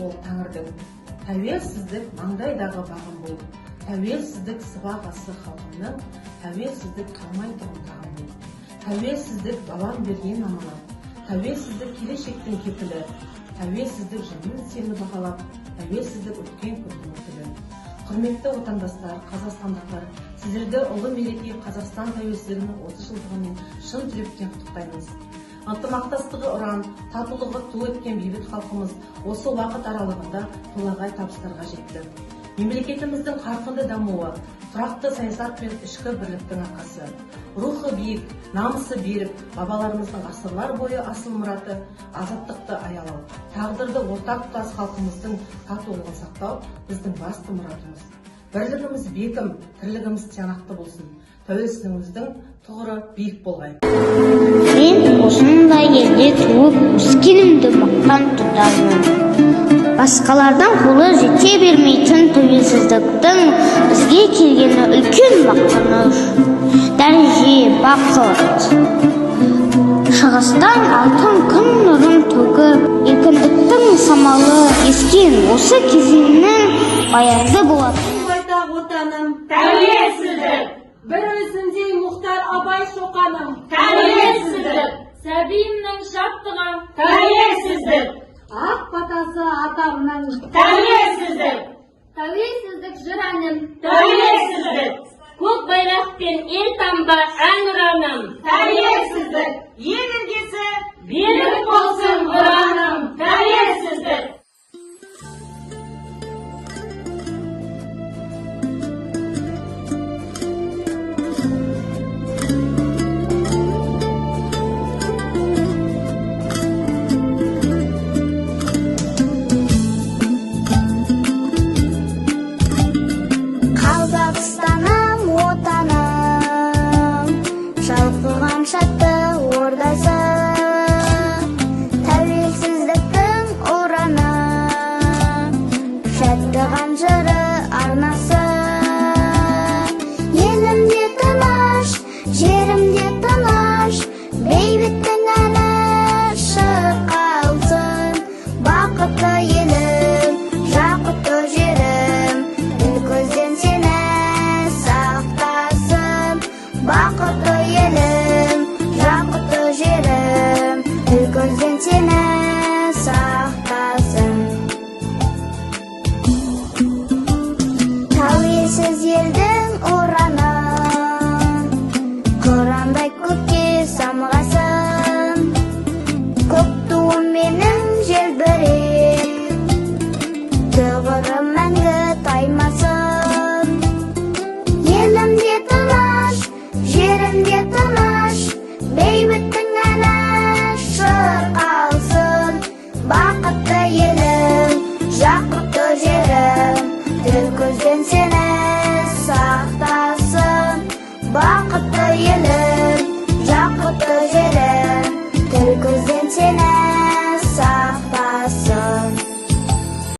бол тәңірдің. Тәуелсіздік маңдайдағы бағым бол. Тәуелсіздік сыбағасы халқымның, тәуелсіздік қалмай тұрғандағым бол. Тәуелсіздік бабам берген аманат. Тәуелсіздік келешектің кепілі. Тәуелсіздік жанын сені бағалап, тәуелсіздік өткен күннің өтілі. Құрметті отандастар, қазақстандықтар, сіздерді ұлы мереке Қазақстан тәуелсіздігінің 30 жылдығымен шын жүректен құттықтаймыз. Ынтымақтастығы ұран, татулығы ту еткен бейбіт халқымыз осы уақыт аралығында толағай табыстарға жетті. Мемлекетіміздің қарқынды дамуы, тұрақты саясат пен ішкі бірліктің арқасы. Рухы биік, намысы берік, бабаларымыздың ғасырлар бойы асыл мұраты, азаттықты аялау, тағдырды ортақ тұтас халқымыздың татулығын сақтау біздің басты мұратымыз. Бірлігіміз бекім, тірлігіміз тиянақты болсын. Тәуелсіздігіміздің тұғыры биік болғай. Мен осындай елде туып, өскенімді мақтан тұтамын. Басқалардан қолы жете бермейтін тәуелсіздіктің бізге келгені үлкен мақтаныш. Дәреже, бақыт. Шығыстан алтын күн нұрын төгіп, еркіндіктің самалы ескен осы кезеңнің баянды болады. Отаным, тәуелсіздік. Бір өзімдей Мұхтар Абай Шоқаным, тәуелсіздік. Сәбиімнің шаттығы, тәуелсіздік. Ақ батасы атамның, тәуелсіздік. Тәуелсіздік жыр әнім, тәуелсіздік. Көк байрақпен ел тамба ән ұраным, тәуелсіздік. Ел іргесі берік болсын ұраным, тәуелсіздік. Қазақстаным, отаным, шалқыған шатты ордасы, тәуелсіздіктің ұраны, шаттыған жыры арнасы. Елімде тыныш, жерімде тыныш, бейбіттің әні шырқалсын. Бақытты елім, жақұтты жерім, көзден сені сақтасын. Бақытты елім, жақұтты жерім, көзден сені сақтасын. Тәуелсіз елдің ұраны, қырандай көкке самғасын. Көк туым менің желбіреп, тұғырым мәңгі таймасын. Елімде тыныш, жерімде тыныш, бейбіт